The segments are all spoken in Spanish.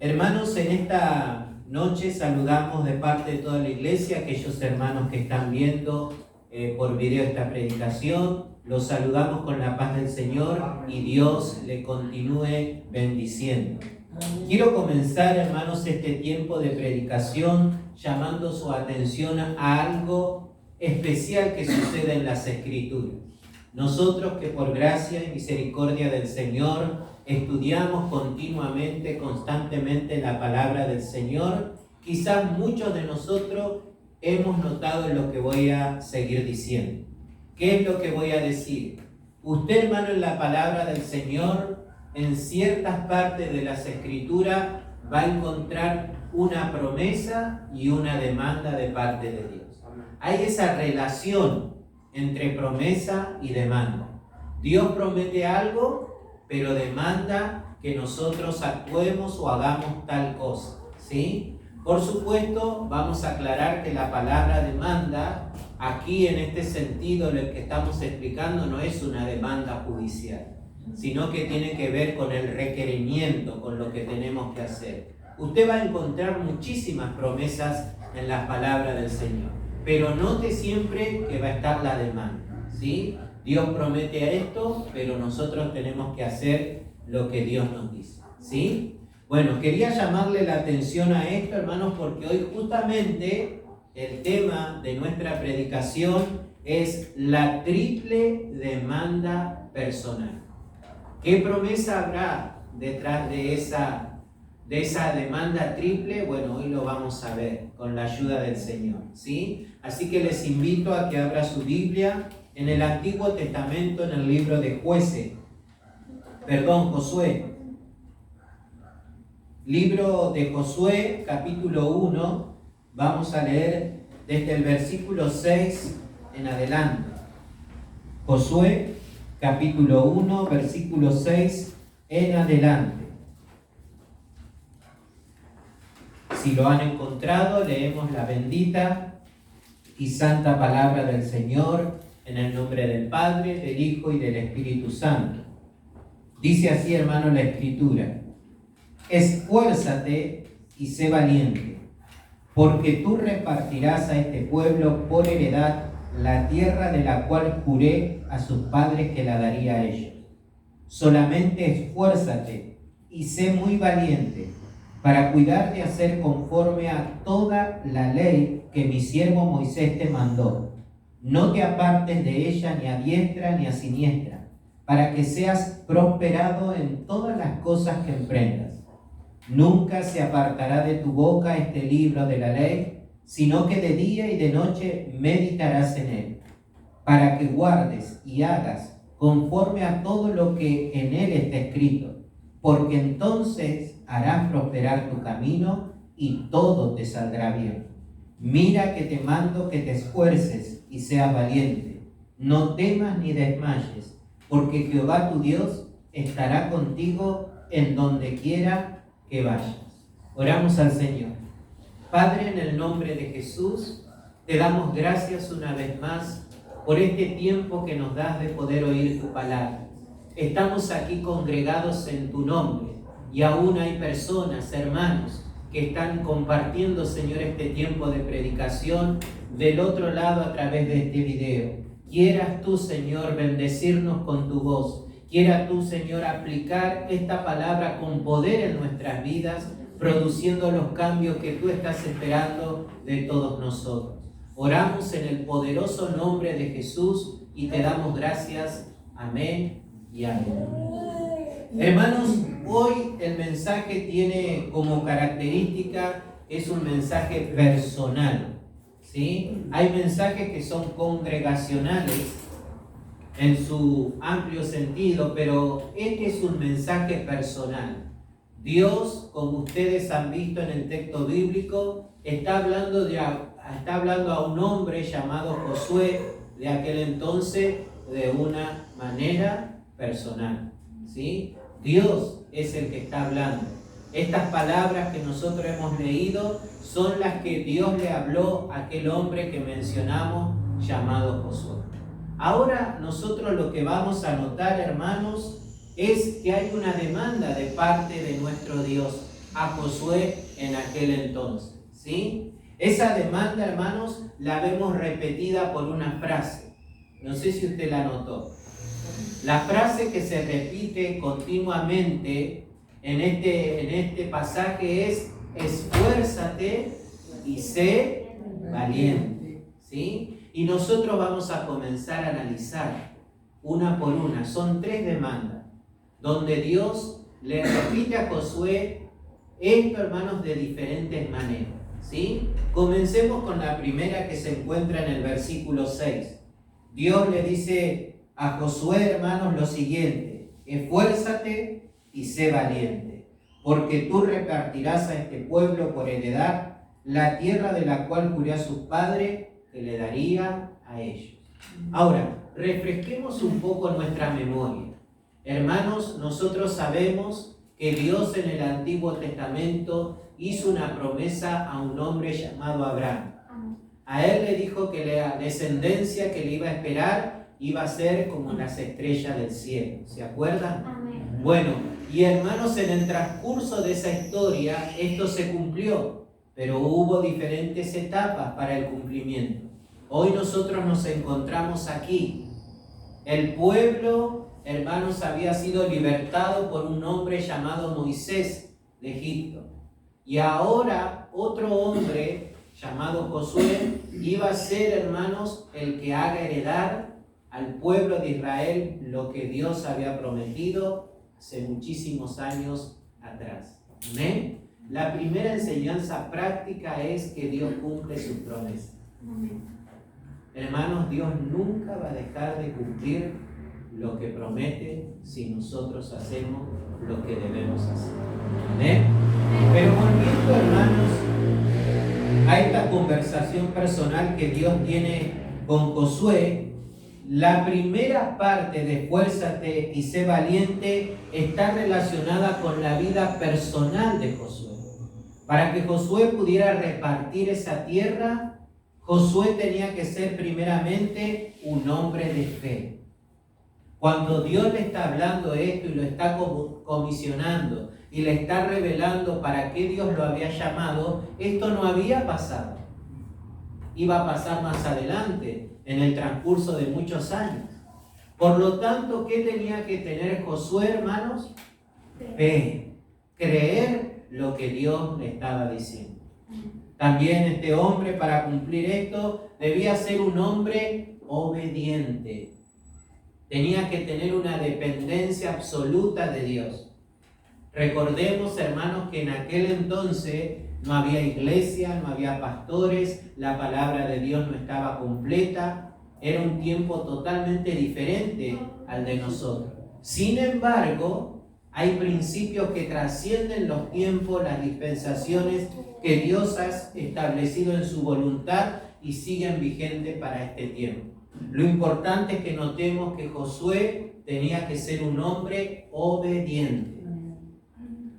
Hermanos, en esta noche saludamos de parte de toda la iglesia, aquellos hermanos que están viendo por video esta predicación. Los saludamos con la paz del Señor y Dios le continúe bendiciendo. Quiero comenzar, hermanos, este tiempo de predicación llamando su atención a algo especial que sucede en las Escrituras. Nosotros que por gracia y misericordia del Señor estudiamos continuamente, constantemente la palabra del Señor, quizás muchos de nosotros hemos notado en lo que voy a seguir diciendo. ¿Qué es lo que voy a decir? Usted, hermano, en la palabra del Señor, en ciertas partes de las Escrituras, va a encontrar una promesa y una demanda de parte de Dios. Hay esa relación entre promesa y demanda. Dios promete algo, pero demanda que nosotros actuemos o hagamos tal cosa, ¿sí? Por supuesto, vamos a aclarar que la palabra demanda, aquí en este sentido, lo que estamos explicando no es una demanda judicial, sino que tiene que ver con el requerimiento, con lo que tenemos que hacer. Usted va a encontrar muchísimas promesas en las palabras del Señor, pero note siempre que va a estar la demanda, ¿sí? Dios promete esto, pero nosotros tenemos que hacer lo que Dios nos dice, ¿sí? Bueno, quería llamarle la atención a esto, hermanos, porque hoy justamente el tema de nuestra predicación es la triple demanda personal. ¿Qué promesa habrá detrás de esa demanda triple? Bueno, hoy lo vamos a ver con la ayuda del Señor, ¿sí? Así que les invito a que abra su Biblia en el Antiguo Testamento, en el libro de Josué. Libro de Josué, capítulo 1, vamos a leer desde el versículo 6 en adelante. Josué, capítulo 1, versículo 6 en adelante. Si lo han encontrado, leemos la bendita y santa palabra del Señor en el nombre del Padre, del Hijo y del Espíritu Santo. Dice así, hermano, la Escritura: esfuérzate y sé valiente, porque tú repartirás a este pueblo por heredad la tierra de la cual juré a sus padres que la daría a ellos. Solamente esfuérzate y sé muy valiente para cuidar de hacer conforme a toda la ley que mi siervo Moisés te mandó. No te apartes de ella ni a diestra ni a siniestra, para que seas prosperado en todas las cosas que emprendas. Nunca se apartará de tu boca este libro de la ley, sino que de día y de noche meditarás en él, para que guardes y hagas conforme a todo lo que en él está escrito, porque entonces harás prosperar tu camino y todo te saldrá bien. Mira que te mando que te esfuerces y seas valiente. No temas ni desmayes, porque Jehová tu Dios estará contigo en donde quiera que vayas. Oramos al Señor. Padre, en el nombre de Jesús, te damos gracias una vez más por este tiempo que nos das de poder oír tu palabra. Estamos aquí congregados en tu nombre y aún hay personas, hermanos, que están compartiendo, Señor, este tiempo de predicación del otro lado a través de este video. Quieras tú, Señor, bendecirnos con tu voz. Quiera tú, Señor, aplicar esta palabra con poder en nuestras vidas, produciendo los cambios que tú estás esperando de todos nosotros. Oramos en el poderoso nombre de Jesús y te damos gracias. Amén y amén. Hermanos, hoy el mensaje tiene como característica, es un mensaje personal, ¿sí? Hay mensajes que son congregacionales en su amplio sentido, pero este es un mensaje personal. Dios, como ustedes han visto en el texto bíblico, está hablando a un hombre llamado Josué de aquel entonces de una manera personal, ¿sí? Dios es el que está hablando. Estas palabras que nosotros hemos leído son las que Dios le habló a aquel hombre que mencionamos llamado Josué. Ahora nosotros lo que vamos a notar, hermanos, es que hay una demanda de parte de nuestro Dios. a Josué en aquel entonces, ¿sí? Esa demanda, hermanos, la vemos repetida por una frase. No sé si usted la notó. La frase que se repite continuamente en este pasaje es: esfuérzate y sé valiente, ¿sí? Y nosotros vamos a comenzar a analizar una por una. Son 3 demandas, donde Dios le repite a Josué esto, hermanos, de diferentes maneras, ¿sí? Comencemos con la primera, que se encuentra en el versículo 6. Dios le dice a Josué, hermanos, lo siguiente: esfuérzate y sé valiente, porque tú repartirás a este pueblo por heredad la tierra de la cual juré a sus padres que le daría a ellos. Ahora, refresquemos un poco nuestra memoria. Hermanos, nosotros sabemos que Dios en el Antiguo Testamento hizo una promesa a un hombre llamado Abraham. A él le dijo que la descendencia que le iba a esperar iba a ser como las estrellas del cielo. ¿Se acuerdan? Amén. Bueno, y hermanos, en el transcurso de esa historia esto se cumplió, pero hubo diferentes etapas para el cumplimiento. Hoy nosotros nos encontramos aquí. El pueblo, hermanos, había sido libertado por un hombre llamado Moisés de Egipto. Y ahora otro hombre llamado Josué iba a ser, hermanos, el que haga heredar al pueblo de Israel lo que Dios había prometido hace muchísimos años atrás. ¿Amén? La primera enseñanza práctica es que Dios cumple sus promesas. Amén. Hermanos, Dios nunca va a dejar de cumplir lo que promete si nosotros hacemos lo que debemos hacer. ¿Amén? Pero volviendo, hermanos, a esta conversación personal que Dios tiene con Josué, la primera parte de esfuérzate y sé valiente está relacionada con la vida personal de Josué. Para que Josué pudiera repartir esa tierra, Josué tenía que ser primeramente un hombre de fe. Cuando Dios le está hablando esto y lo está comisionando y le está revelando para qué Dios lo había llamado, esto no había pasado. Iba a pasar más adelante, en el transcurso de muchos años. Por lo tanto, ¿qué tenía que tener Josué, hermanos? Fe. Creer lo que Dios le estaba diciendo. También este hombre, para cumplir esto, debía ser un hombre obediente. Tenía que tener una dependencia absoluta de Dios. Recordemos, hermanos, que en aquel entonces no había iglesia, no había pastores, la palabra de Dios no estaba completa. Era un tiempo totalmente diferente al de nosotros. Sin embargo, hay principios que trascienden los tiempos, las dispensaciones que Dios ha establecido en su voluntad y siguen vigentes para este tiempo. Lo importante es que notemos que Josué tenía que ser un hombre obediente.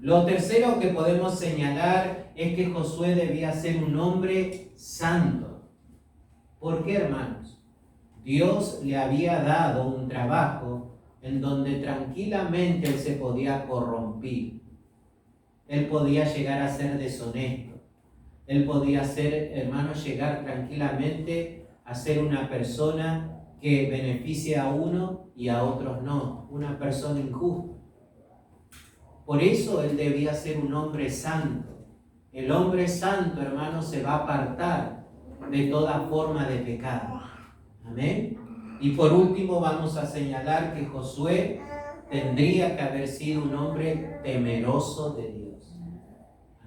Lo tercero que podemos señalar es que Josué debía ser un hombre santo. ¿Por qué, hermanos? Dios le había dado un trabajo en donde tranquilamente él se podía corromper. Él podía llegar a ser deshonesto. Él podía ser, hermanos, llegar tranquilamente a ser una persona que beneficie a uno y a otros no. Una persona injusta. Por eso él debía ser un hombre santo. El hombre santo, hermanos, se va a apartar de toda forma de pecado. Amén. Y por último vamos a señalar que Josué tendría que haber sido un hombre temeroso de Dios.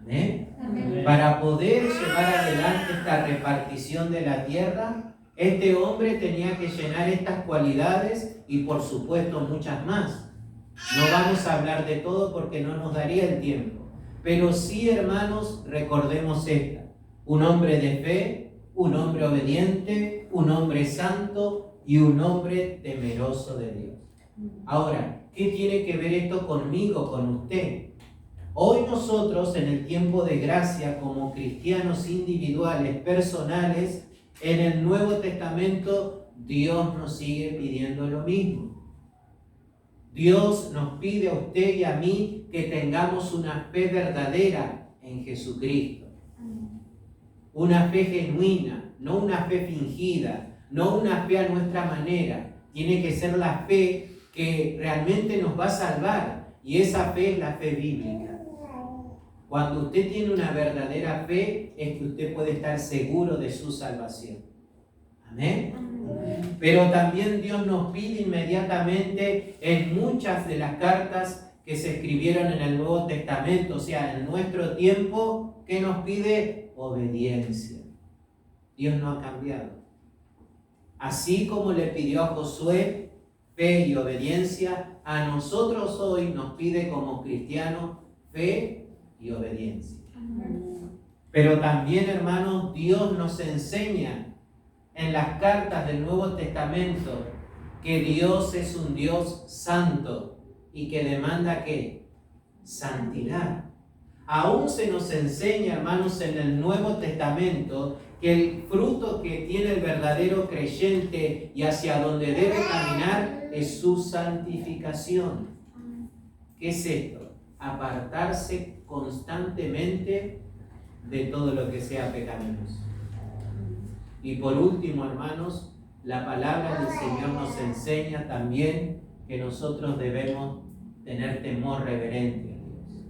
Amén. Amén. Para poder llevar adelante esta repartición de la tierra, este hombre tenía que llenar estas cualidades y por supuesto muchas más. No vamos a hablar de todo porque no nos daría el tiempo. Pero sí, hermanos, recordemos esta: un hombre de fe, un hombre obediente, un hombre santo y un hombre temeroso de Dios. Ahora, ¿qué tiene que ver esto conmigo, con usted? Hoy nosotros, en el tiempo de gracia, como cristianos individuales, personales, en el Nuevo Testamento, Dios nos sigue pidiendo lo mismo. Dios nos pide a usted y a mí que tengamos una fe verdadera en Jesucristo. Una fe genuina, no una fe fingida, no una fe a nuestra manera. Tiene que ser la fe que realmente nos va a salvar, y esa fe es la fe bíblica. Cuando usted tiene una verdadera fe, es que usted puede estar seguro de su salvación. Amén. Pero también Dios nos pide inmediatamente en muchas de las cartas que se escribieron en el Nuevo Testamento, o sea, en nuestro tiempo, que nos pide obediencia. Dios no ha cambiado. Así como le pidió a Josué fe y obediencia, a nosotros hoy nos pide como cristianos fe y obediencia. Pero también, hermanos, Dios nos enseña en las cartas del Nuevo Testamento que Dios es un Dios santo y que demanda ¿qué? Santidad. Aún se nos enseña, hermanos, en el Nuevo Testamento que el fruto que tiene el verdadero creyente y hacia donde debe caminar es su santificación. ¿Qué es esto? Apartarse constantemente de todo lo que sea pecaminoso. Y por último, hermanos, la palabra del Señor nos enseña también que nosotros debemos tener temor reverente a Dios.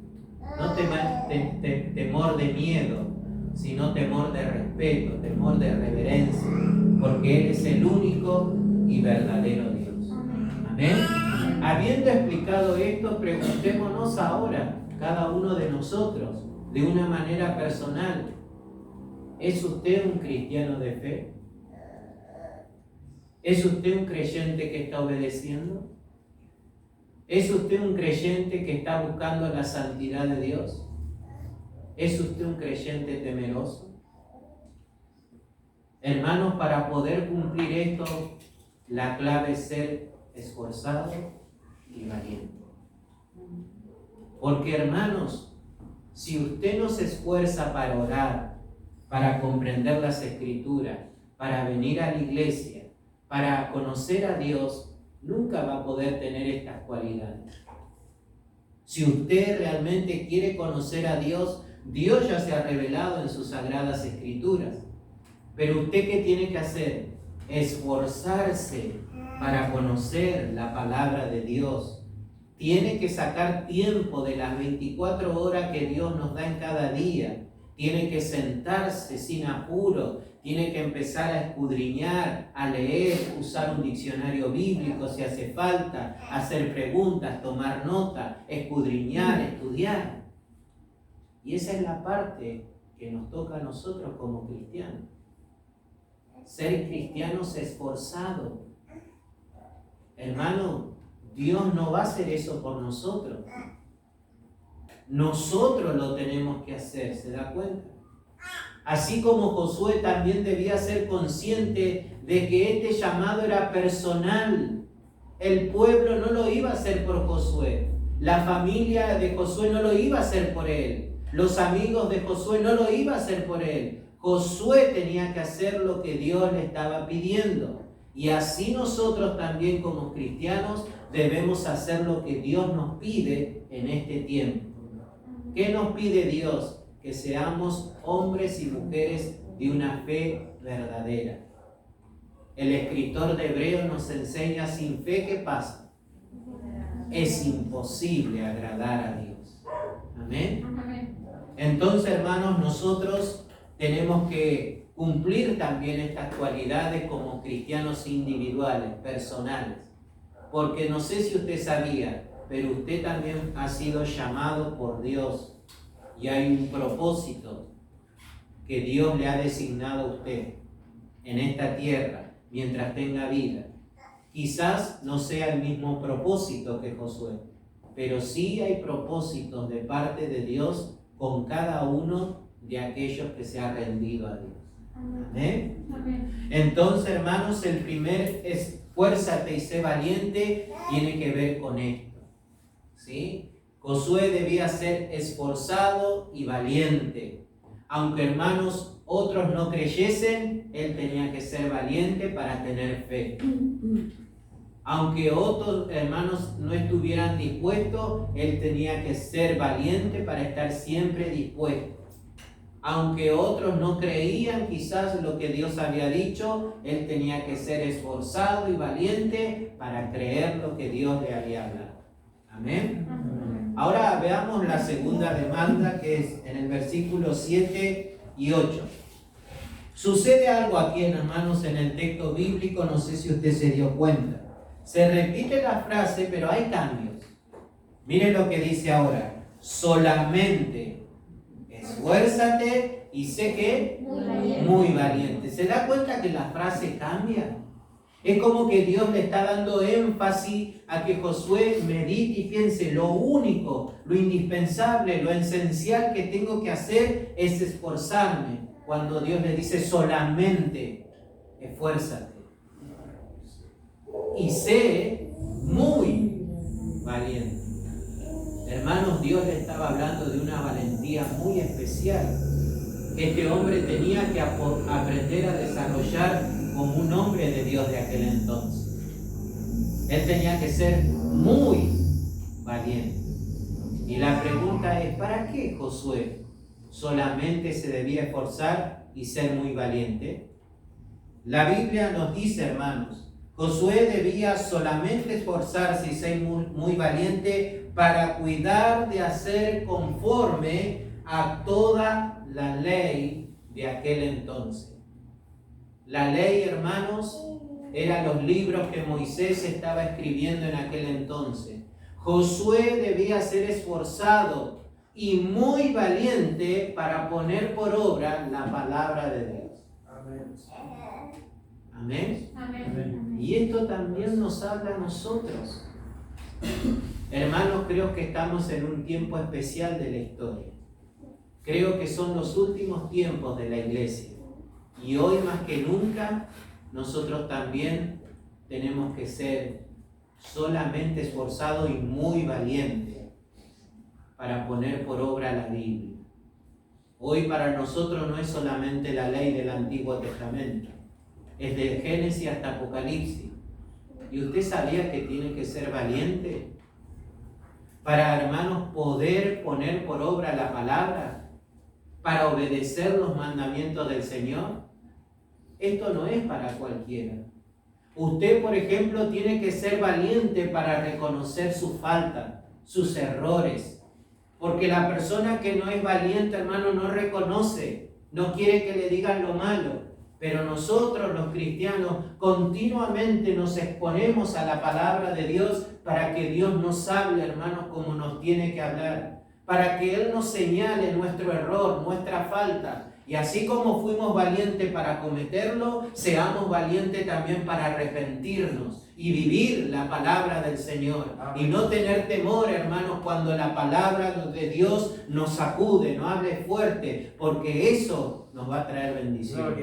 No temor de miedo, sino temor de respeto, temor de reverencia, porque Él es el único y verdadero Dios. Amén. Habiendo explicado esto, preguntémonos ahora, cada uno de nosotros, de una manera personal, ¿es usted un cristiano de fe? ¿Es usted un creyente que está obedeciendo? ¿Es usted un creyente que está buscando la santidad de Dios? ¿Es usted un creyente temeroso? Hermanos, para poder cumplir esto, la clave es ser esforzado y valiente. Porque, hermanos, si usted no se esfuerza para orar, para comprender las Escrituras, para venir a la iglesia, para conocer a Dios, nunca va a poder tener estas cualidades. Si usted realmente quiere conocer a Dios, Dios ya se ha revelado en sus sagradas Escrituras. Pero usted, ¿qué tiene que hacer? Esforzarse para conocer la palabra de Dios. Tiene que sacar tiempo de las 24 horas que Dios nos da en cada día. Tiene que sentarse sin apuro. Tiene que empezar a escudriñar, a leer, usar un diccionario bíblico si hace falta, hacer preguntas, tomar nota, escudriñar, estudiar. Y esa es la parte que nos toca a nosotros como cristianos. Ser cristianos esforzados. Hermano, Dios no va a hacer eso por nosotros. Nosotros lo tenemos que hacer, ¿se da cuenta? Así como Josué también debía ser consciente de que este llamado era personal. El pueblo no lo iba a hacer por Josué. La familia de Josué no lo iba a hacer por él. Los amigos de Josué no lo iba a hacer por él. Josué tenía que hacer lo que Dios le estaba pidiendo. Y así nosotros también como cristianos debemos hacer lo que Dios nos pide en este tiempo. ¿Qué nos pide Dios? Que seamos hombres y mujeres de una fe verdadera. El escritor de Hebreos nos enseña: sin fe, ¿qué pasa? Es imposible agradar a Dios. Amén. Entonces, hermanos, nosotros tenemos que cumplir también estas cualidades como cristianos individuales, personales. Porque no sé si usted sabía, pero usted también ha sido llamado por Dios. Y hay un propósito que Dios le ha designado a usted en esta tierra mientras tenga vida. Quizás no sea el mismo propósito que Josué, pero sí hay propósitos de parte de Dios con cada uno de aquellos que se ha rendido a Dios. ¿Amén? Entonces, hermanos, el primer esfuérzate y sé valiente tiene que ver con esto. ¿Sí? Josué debía ser esforzado y valiente. Aunque, hermanos, otros no creyesen, él tenía que ser valiente para tener fe. Aunque otros hermanos no estuvieran dispuestos, él tenía que ser valiente para estar siempre dispuesto. Aunque otros no creían quizás lo que Dios había dicho, él tenía que ser esforzado y valiente para creer lo que Dios le había hablado. Amén. Ahora veamos la segunda demanda, que es en el versículo 7 y 8. Sucede algo aquí, hermanos, en el texto bíblico, no sé si usted se dio cuenta. Se repite la frase, pero hay cambios. Miren lo que dice ahora. Solamente esfuérzate y sé que muy valiente. ¿Se da cuenta que la frase cambia? Es como que Dios le está dando énfasis a que Josué medite y piense: lo único, lo indispensable, lo esencial que tengo que hacer es esforzarme. Cuando Dios le dice solamente esfuérzate. Y sé muy valiente. Hermanos, Dios le estaba hablando de una valentía muy especial que este hombre tenía que aprender a desarrollar como un hombre de Dios de aquel entonces. Él tenía que ser muy valiente. Y la pregunta es: ¿para qué Josué solamente se debía esforzar y ser muy valiente? La Biblia nos dice, hermanos, Josué debía solamente esforzarse y ser muy valiente para cuidar de hacer conforme a toda la ley de aquel entonces. La ley, hermanos, eran los libros que Moisés estaba escribiendo en aquel entonces. Josué debía ser esforzado y muy valiente para poner por obra la palabra de Dios. Amén. Amén. Y esto también nos habla a nosotros. Hermanos, creo que estamos en un tiempo especial de la historia. Creo que son los últimos tiempos de la iglesia. Y hoy más que nunca, nosotros también tenemos que ser solamente esforzados y muy valientes para poner por obra la Biblia. Hoy para nosotros no es solamente la ley del Antiguo Testamento. Es de Génesis hasta Apocalipsis. ¿Y usted sabía que tiene que ser valiente para, hermanos, poder poner por obra la palabra, para obedecer los mandamientos del Señor? Esto no es para cualquiera. Usted, por ejemplo, tiene que ser valiente para reconocer sus faltas, sus errores. Porque la persona que no es valiente, hermano, no reconoce, no quiere que le digan lo malo. Pero nosotros los cristianos continuamente nos exponemos a la palabra de Dios para que Dios nos hable, hermanos, como nos tiene que hablar. Para que Él nos señale nuestro error, nuestra falta. Y así como fuimos valientes para cometerlo, seamos valientes también para arrepentirnos y vivir la palabra del Señor. Y no tener temor, hermanos, cuando la palabra de Dios nos sacude, nos hable fuerte, porque eso nos va a traer bendición.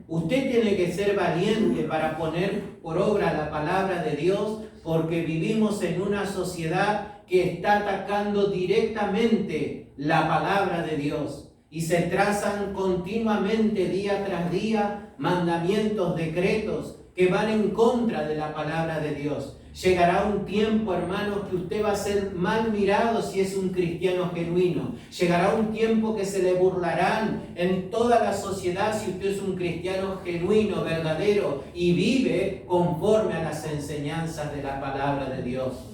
Usted tiene que ser valiente para poner por obra la palabra de Dios, porque vivimos en una sociedad que está atacando directamente la palabra de Dios. Y se trazan continuamente, día tras día, mandamientos, decretos que van en contra de la palabra de Dios. Llegará un tiempo, hermanos, que usted va a ser mal mirado si es un cristiano genuino. Llegará un tiempo que se le burlarán en toda la sociedad si usted es un cristiano genuino, verdadero y vive conforme a las enseñanzas de la palabra de Dios.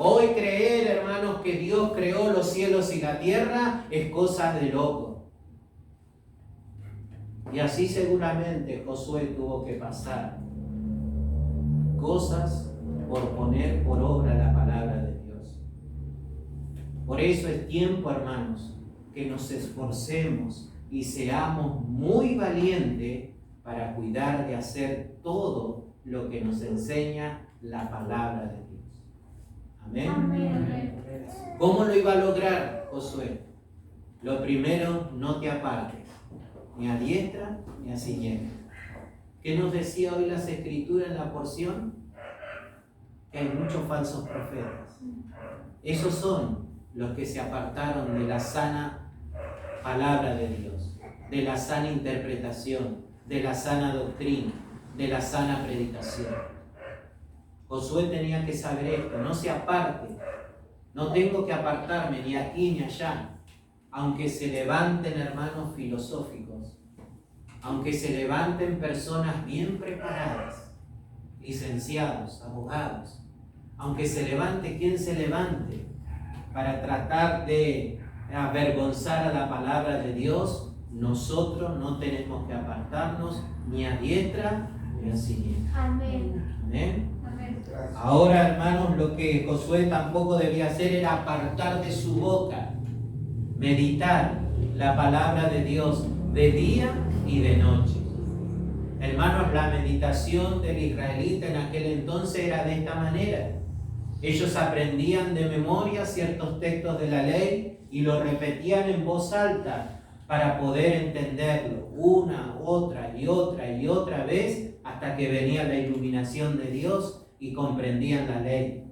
Hoy creer, hermanos, que Dios creó los cielos y la tierra es cosa de loco. Y así seguramente Josué tuvo que pasar cosas por poner por obra la palabra de Dios. Por eso es tiempo, hermanos, que nos esforcemos y seamos muy valientes para cuidar de hacer todo lo que nos enseña la palabra de Dios. Amén. Amén. ¿Cómo lo iba a lograr Josué? Lo primero, no te apartes, ni a diestra ni a siniestra. ¿Qué nos decía hoy las Escrituras en la porción? Que hay muchos falsos profetas. Esos son los que se apartaron de la sana palabra de Dios, de la sana interpretación, de la sana doctrina, de la sana predicación. Josué tenía que saber esto, no se aparte, no tengo que apartarme ni aquí ni allá, aunque se levanten hermanos filosóficos, aunque se levanten personas bien preparadas, licenciados, abogados, aunque se levante quien se levante para tratar de avergonzar a la palabra de Dios, nosotros no tenemos que apartarnos ni a diestra ni a siniestra. Amén. Amén. Ahora, hermanos, lo que Josué tampoco debía hacer era apartar de su boca, meditar la palabra de Dios de día y de noche. Hermanos, la meditación del israelita en aquel entonces era de esta manera. Ellos aprendían de memoria ciertos textos de la ley y lo repetían en voz alta para poder entenderlo una, otra y otra vez hasta que venía la iluminación de Dios y comprendían la ley.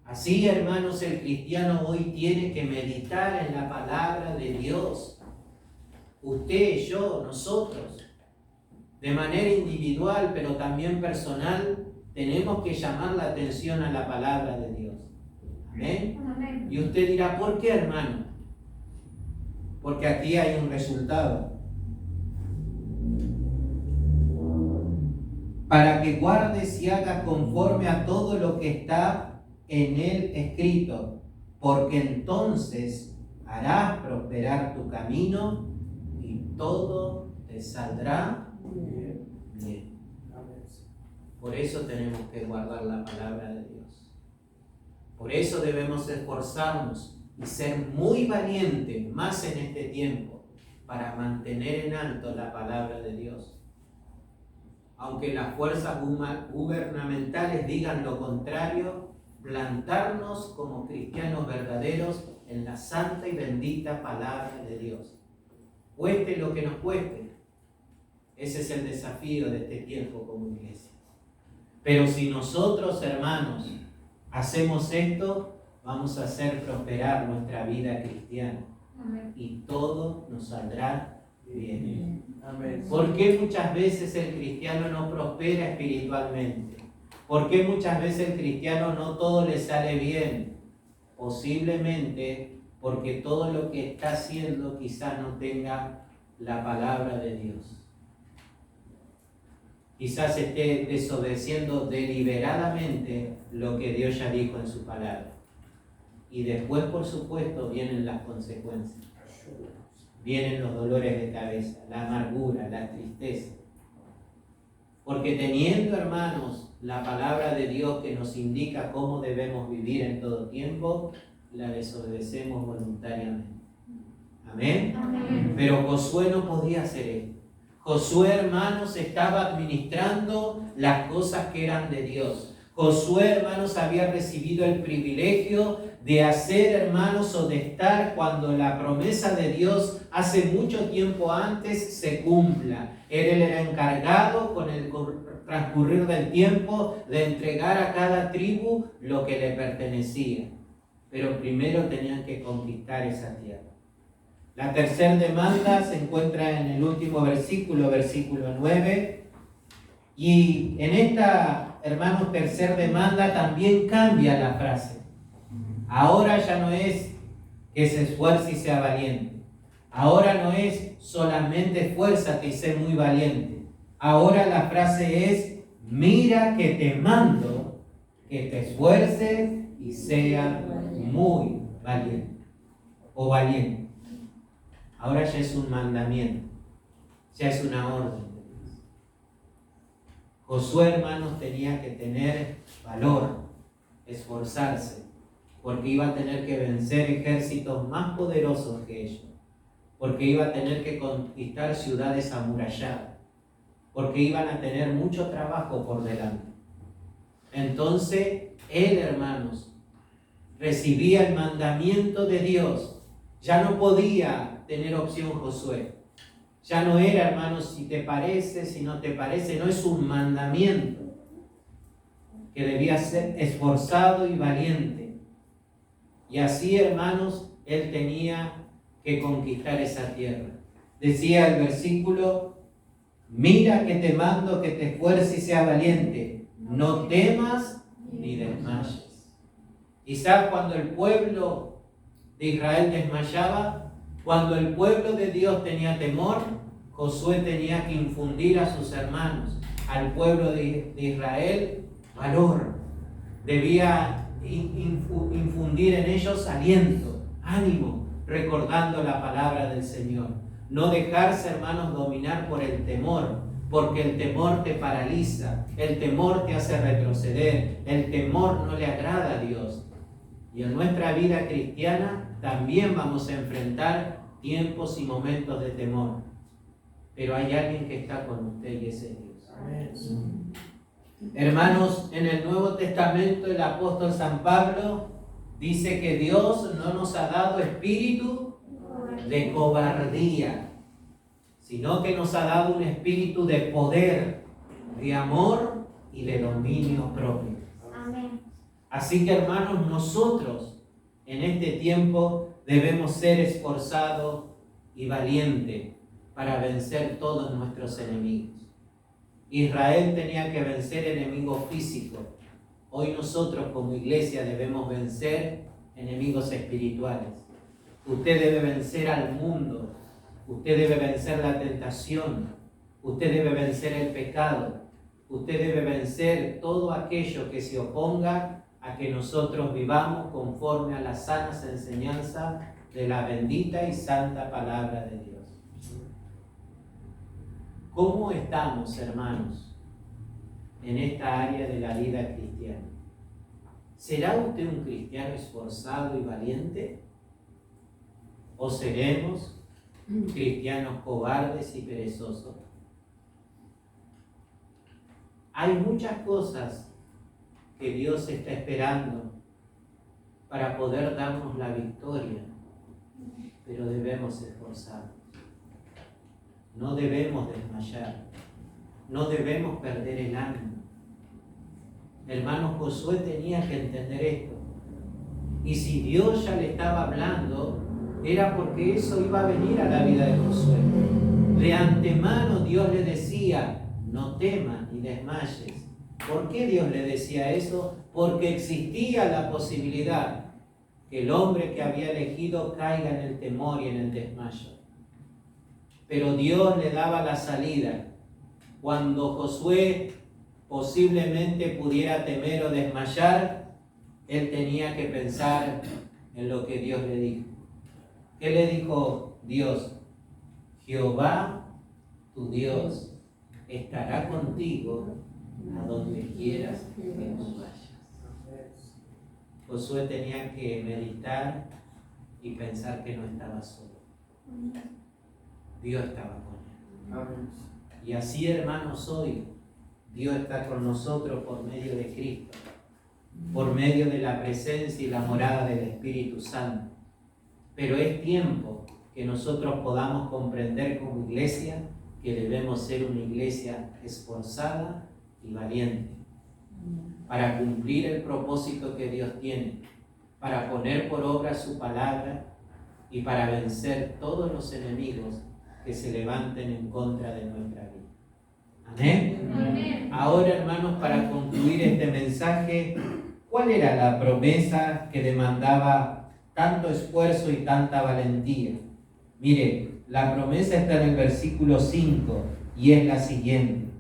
Así, hermanos, el cristiano hoy tiene que meditar en la palabra de Dios. Usted, yo, nosotros, de manera individual, pero también personal, tenemos que llamar la atención a la palabra de Dios. ¿Amén? Amén. Y usted dirá, ¿por qué, hermano? Porque aquí hay un resultado. Para que guardes y hagas conforme a todo lo que está en él escrito, porque entonces harás prosperar tu camino y todo te saldrá bien. Por eso tenemos que guardar la palabra de Dios. Por eso debemos esforzarnos y ser muy valientes, más en este tiempo, para mantener en alto la palabra de Dios. Aunque las fuerzas gubernamentales digan lo contrario, plantarnos como cristianos verdaderos en la santa y bendita palabra de Dios. Cueste lo que nos cueste. Ese es el desafío de este tiempo como iglesia. Pero si nosotros, hermanos, hacemos esto, vamos a hacer prosperar nuestra vida cristiana. Amén. Y todo nos saldrá bien. Amén. ¿Por qué muchas veces el cristiano no prospera espiritualmente? ¿Por qué muchas veces el cristiano no todo le sale bien? Posiblemente porque todo lo que está haciendo quizás no tenga la palabra de Dios. Quizás esté desobedeciendo deliberadamente lo que Dios ya dijo en su palabra. Y después, por supuesto, vienen las consecuencias. Vienen los dolores de cabeza, la amargura, la tristeza. Porque teniendo, hermanos, la palabra de Dios que nos indica cómo debemos vivir en todo tiempo, la desobedecemos voluntariamente. Amén. Amén. Pero Josué no podía hacer esto. Josué, hermanos, estaba administrando las cosas que eran de Dios. Josué, hermanos, había recibido el privilegio de hacer, hermanos, o de estar cuando la promesa de Dios hace mucho tiempo antes se cumpla. Él era encargado con el transcurrir del tiempo de entregar a cada tribu lo que le pertenecía. Pero primero tenían que conquistar esa tierra. La tercera demanda se encuentra en el último versículo, versículo 9. Y en esta, hermanos, tercera demanda también cambia la frase. Ahora ya no es que se esfuerce y sea valiente. Ahora no es solamente esfuérzate y sé muy valiente. Ahora la frase es, mira que te mando que te esfuerces y seas muy valiente. O valiente. Ahora ya es un mandamiento, ya es una orden. Josué, hermanos, tenía que tener valor, esforzarse, porque iba a tener que vencer ejércitos más poderosos que ellos, porque iba a tener que conquistar ciudades amuralladas, porque iban a tener mucho trabajo por delante. Entonces, él, hermanos, recibía el mandamiento de Dios. Ya no podía tener opción Josué. Ya no era, hermanos, si te parece, si no te parece, no es un mandamiento que debía ser esforzado y valiente. Y así, hermanos, él tenía que conquistar esa tierra. Decía el versículo, mira que te mando que te esfuerces y sea valiente. no temas ni desmayes. Quizás cuando el pueblo de Israel desmayaba, cuando el pueblo de Dios tenía temor, Josué tenía que infundir a sus hermanos, al pueblo de Israel, valor. Debía infundir en ellos aliento, ánimo, recordando la palabra del Señor. No dejarse, hermanos, dominar por el temor, porque el temor te paraliza, el temor te hace retroceder, el temor no le agrada a Dios. Y en nuestra vida cristiana también vamos a enfrentar tiempos y momentos de temor. Pero hay alguien que está con usted y ese es Dios. Amén. Hermanos, en el Nuevo Testamento el apóstol San Pablo dice que Dios no nos ha dado espíritu de cobardía, sino que nos ha dado un espíritu de poder, de amor y de dominio propio. Amén. Así que, hermanos, nosotros en este tiempo debemos ser esforzados y valientes para vencer todos nuestros enemigos. Israel tenía que vencer enemigos físicos. Hoy nosotros como iglesia debemos vencer enemigos espirituales. Usted debe vencer al mundo. Usted debe vencer la tentación. Usted debe vencer el pecado. Usted debe vencer todo aquello que se oponga a que nosotros vivamos conforme a las sanas enseñanzas de la bendita y santa palabra de Dios. ¿Cómo estamos, hermanos, en esta área de la vida cristiana? ¿Será usted un cristiano esforzado y valiente? ¿O seremos cristianos cobardes y perezosos? Hay muchas cosas que Dios está esperando para poder darnos la victoria, pero debemos esforzarnos. No debemos desmayar, no debemos perder el ánimo. Hermano, Josué tenía que entender esto. Y si Dios ya le estaba hablando, era porque eso iba a venir a la vida de Josué. De antemano Dios le decía, no temas ni desmayes. ¿Por qué Dios le decía eso? Porque existía la posibilidad que el hombre que había elegido caiga en el temor y en el desmayo. Pero Dios le daba la salida. Cuando Josué posiblemente pudiera temer o desmayar, él tenía que pensar en lo que Dios le dijo. ¿Qué le dijo Dios? Jehová, tu Dios, estará contigo a donde quieras que tú vayas. Josué tenía que meditar y pensar que no estaba solo. Dios estaba con él. Amén. Y así, hermanos, hoy Dios está con nosotros por medio de Cristo, por medio de la presencia y la morada del Espíritu Santo. Pero es tiempo que nosotros podamos comprender como iglesia que debemos ser una iglesia esforzada y valiente para cumplir el propósito que Dios tiene, para poner por obra su palabra y para vencer todos los enemigos que se levanten en contra de nuestra vida. ¿Amén? Amén. Ahora, hermanos, para concluir este mensaje, ¿cuál era la promesa que demandaba tanto esfuerzo y tanta valentía? Mire, la promesa está en el versículo 5 y es la siguiente: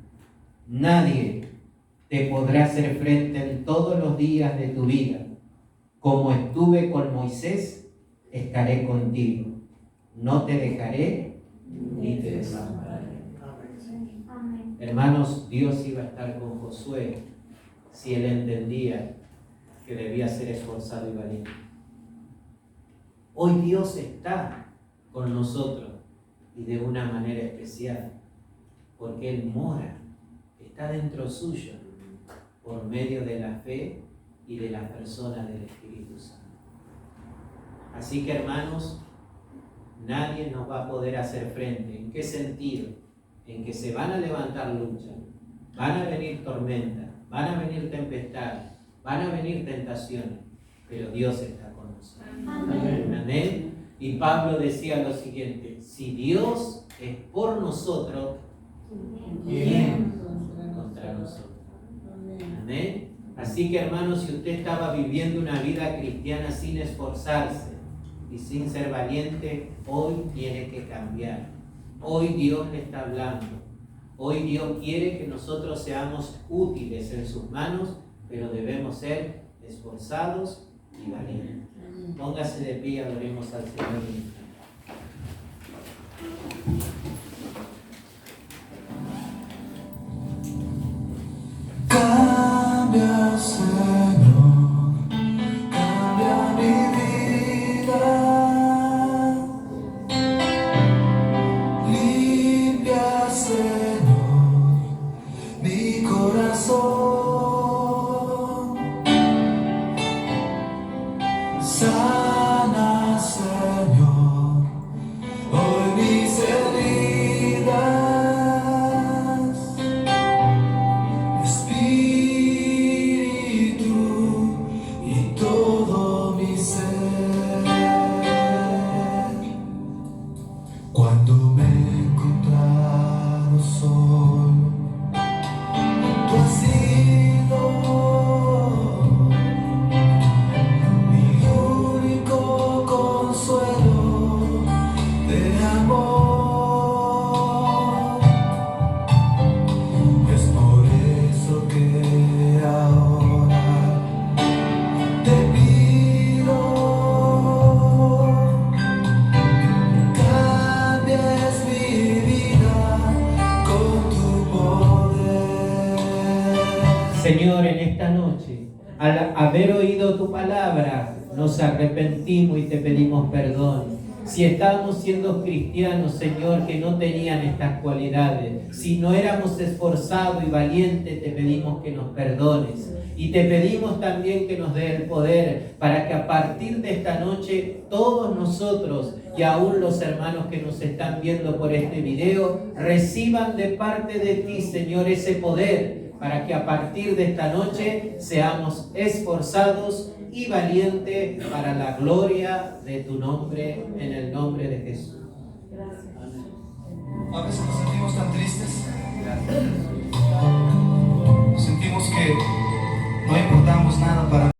nadie te podrá hacer frente en todos los días de tu vida. Como estuve con Moisés, estaré contigo. No te dejaré ni te desampararé. Hermanos, Dios iba a estar con Josué si él entendía que debía ser esforzado y valiente. Hoy Dios está con nosotros y de una manera especial, porque Él mora, está dentro suyo, por medio de la fe y de la persona del Espíritu Santo. Así que, hermanos, nadie nos va a poder hacer frente. ¿En qué sentido? En que se van a levantar luchas, van a venir tormentas, van a venir tempestades, van a venir tentaciones, pero Dios está con nosotros. Amén. Amén. Y Pablo decía lo siguiente: si Dios es por nosotros, ¿quién contra nosotros? Amén. Así que, hermanos, si usted estaba viviendo una vida cristiana sin esforzarse y sin ser valiente, hoy tiene que cambiar. Hoy Dios le está hablando. Hoy Dios quiere que nosotros seamos útiles en sus manos, pero debemos ser esforzados y valientes. Póngase de pie, adoremos al Señor. Cambia, Señor, cambia mi vida, limpia, Señor, mi corazón, sana, Señor, hoy mis heridas. Cuando me he encontrado solo, tú has sido mi único consuelo de amor. Es por eso que ahora te pido Señor, en esta noche, al haber oído tu palabra, nos arrepentimos y te pedimos perdón. Si estábamos siendo cristianos, Señor, que no tenían estas cualidades, si no éramos esforzados y valientes, te pedimos que nos perdones. Y te pedimos también que nos dé el poder para que a partir de esta noche todos nosotros y aún los hermanos que nos están viendo por este video reciban de parte de ti, Señor, ese poder para que a partir de esta noche seamos esforzados y valientes para la gloria de tu nombre, en el nombre de Jesús. Gracias. A veces nos sentimos tan tristes. Sentimos que no importamos nada para